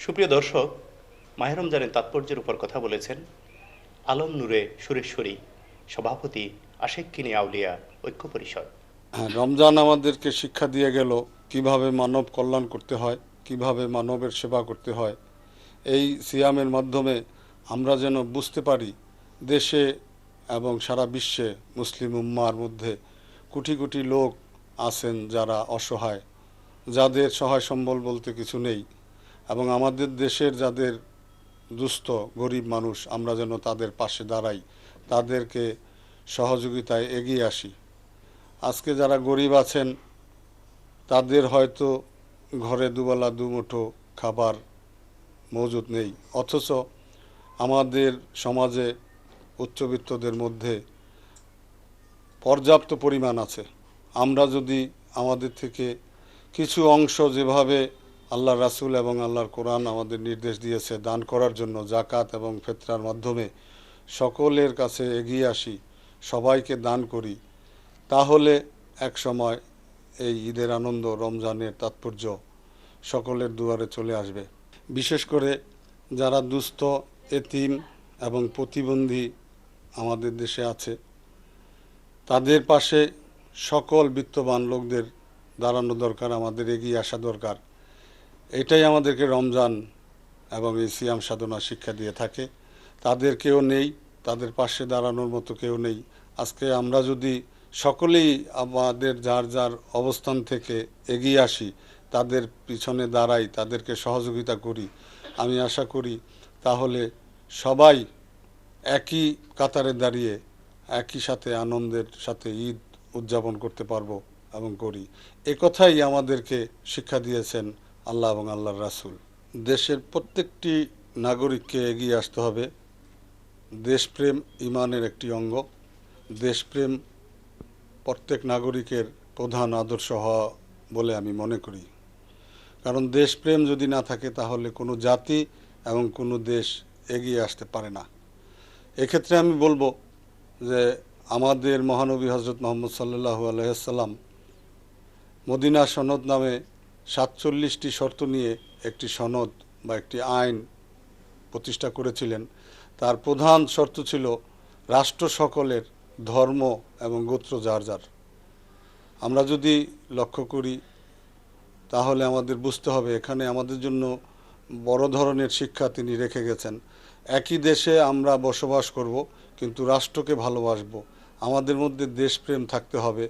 সুপ্রিয় দর্শক, মাহে রমজানের তাৎপর্যের উপর কথা বলেছেন আলম নূরে সুরেশ্বরী, সভাপতি আশেক কিনি আউলিয়া ঐক্য পরিষদ। হ্যাঁ, রমজান আমাদেরকে শিক্ষা দিয়ে গেল কিভাবে মানব কল্যাণ করতে হয়, কিভাবে মানবের সেবা করতে হয়। এই সিয়ামের মাধ্যমে আমরা যেন বুঝতে পারি দেশে এবং সারা বিশ্বে মুসলিম উম্মার মধ্যে কোটি কোটি লোক আছেন যারা অসহায়, যাদের সহায় সম্বল বলতে কিছু নেই, এবং আমাদের দেশের যাদের দুস্থ গরিব মানুষ, আমরা যেন তাদের পাশে দাঁড়াই, তাদেরকে সহযোগিতায় এগিয়ে আসি। আজকে যারা গরিব আছেন তাদের হয়তো ঘরে দুবেলা দুমুঠো খাবার মজুদ নেই, অথচ আমাদের সমাজে উচ্চবিত্তদের মধ্যে পর্যাপ্ত পরিমাণ আছে। আমরা যদি আমাদের থেকে কিছু অংশ, যেভাবে আল্লাহ রাসূল এবং আল্লাহর কোরআন আমাদের নির্দেশ দিয়েছে দান করার জন্য, জাকাত এবং ফিতরার মাধ্যমে সকলের কাছে এগিয়ে আসি, সবাইকে দান করি, তাহলে এক সময় এই ঈদের আনন্দ, রমজানের তাৎপর্য সকলের দুয়ারে চলে আসবে। বিশেষ করে যারা দুস্থ, এতিম এবং প্রতিবন্ধী আমাদের দেশে আছে, তাদের পাশে সকল বিত্তবান লোকদের দাঁড়ানো দরকার, আমাদের এগিয়ে আসা দরকার। এটাই আমাদেরকে রমজান এবং এই সিয়াম সাধনা শিক্ষা দিয়ে থাকে। তাদের কেউ নেই, তাদের পাশে দাঁড়ানোর মতো কেউ নেই। আজকে আমরা যদি সকলেই আমাদের যার যার অবস্থান থেকে এগিয়ে আসি, তাদের পিছনে দাঁড়াই, তাদেরকে সহযোগিতা করি, আমি আশা করি তাহলে সবাই একই কাতারে দাঁড়িয়ে একই সাথে আনন্দের সাথে ঈদ উদযাপন করতে পারবো এবং করি। এ কথাই আমাদেরকে শিক্ষা দিয়েছেন আল্লাহ এবং আল্লাহর রাসূল। দেশের প্রত্যেকটি নাগরিককে এগিয়ে আসতে হবে। দেশপ্রেম ঈমানের একটি অঙ্গ। দেশপ্রেম প্রত্যেক নাগরিকের প্রধান আদর্শ হওয়া বলে আমি মনে করি। কারণ দেশপ্রেম যদি না থাকে তাহলে কোনো জাতি এবং কোনো দেশ এগিয়ে আসতে পারে না। এক্ষেত্রে আমি বলবো যে আমাদের মহানবী হজরত মুহাম্মদ সাল্লাল্লাহু আলাইহি ওয়াসাল্লাম মদিনা সনদ নামে ৪৭টি শর্ত নিয়ে একটি সনদ বা একটি আইন প্রতিষ্ঠা করেছিলেন। তার প্রধান শর্ত ছিল রাষ্ট্র সকলের, ধর্ম এবং গোত্র যার যার। আমরা যদি লক্ষ্য করি তাহলে আমাদের বুঝতে হবে এখানে আমাদের জন্য বড় ধরনের শিক্ষা তিনি রেখে গেছেন। একই দেশে আমরা বসবাস করব, কিন্তু রাষ্ট্রকে ভালোবাসব। আমাদের মধ্যে দেশপ্রেম থাকতে হবে,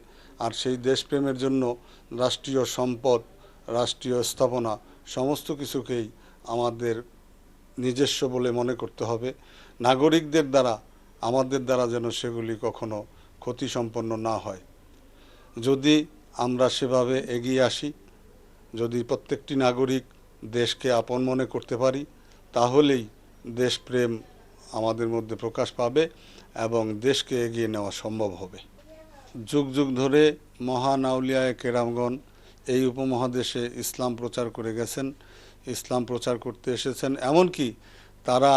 আর সেই দেশপ্রেমের জন্য রাষ্ট্রীয় সম্পদ, রাষ্ট্রীয় স্থাপনা সমস্ত কিছুকেই আমাদের নিজস্ব বলে মনে করতে হবে। নাগরিকদের দ্বারা, আমাদের দ্বারা যেন সেগুলি কখনো ক্ষতিসম্পন্ন না হয়। যদি আমরা সেভাবে এগিয়ে আসি, যদি প্রত্যেকটি নাগরিক দেশকে আপন মনে করতে পারি, তাহলেই দেশপ্রেম আমাদের মধ্যে প্রকাশ পাবে এবং দেশকে এগিয়ে নেওয়া সম্ভব হবে। যুগ যুগ ধরে মহান আউলিয়ায়ে কেরামগণ এই উপমহাদেশে ইসলাম প্রচার করে গেছেন, ইসলাম প্রচার করতে এসেছেন। এমনকি তারা,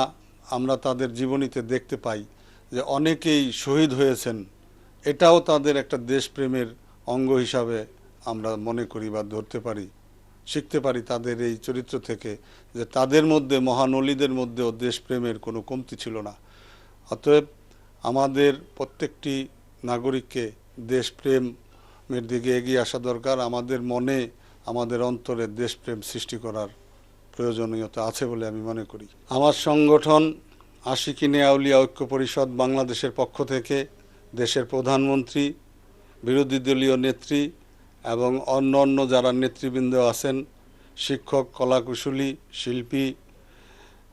আমরা তাদের জীবনীতে দেখতে পাই যে অনেকেই শহীদ হয়েছেন। এটাও তাদের একটা দেশপ্রেমের অঙ্গ হিসাবে আমরা মনে করি বা ধরতে পারি, শিখতে পারি তাদের এই চরিত্র থেকে, যে তাদের মধ্যে, মহান অলিদের মধ্যেও দেশপ্রেমের কোনো কমতি ছিল না। অতএব আমাদের প্রত্যেকটি নাগরিককে দেশপ্রেমের দিকে এগিয়ে আসা দরকার। আমাদের মনে, আমাদের অন্তরে দেশপ্রেম সৃষ্টি করার প্রয়োজনীয়তা আছে বলে আমি মনে করি। আমার সংগঠন আশিকিনে আউলিয়া ঐক্য পরিষদ বাংলাদেশের পক্ষ থেকে দেশের প্রধানমন্ত্রী, বিরোধী দলীয় নেত্রী এবং অন্য অন্য যারা নেতৃবৃন্দ আছেন, শিক্ষক, কলাকুশলী, শিল্পী,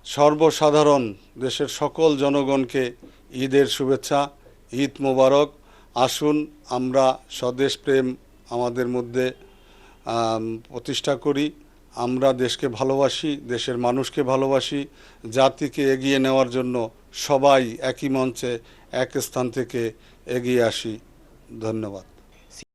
সর্বসাধারণ দেশের সকল জনগণকে ঈদের শুভেচ্ছা, ঈদ মোবারক। আসুন আমরা স্বদেশপ্রেম আমাদের মধ্যে প্রতিষ্ঠা করি। আমরা দেশকে ভালোবাসি, দেশের মানুষকে ভালোবাসি, জাতিকে এগিয়ে নেওয়ার জন্য সবাই একই মঞ্চে, এক স্থান থেকে এগিয়ে আসি। ধন্যবাদ।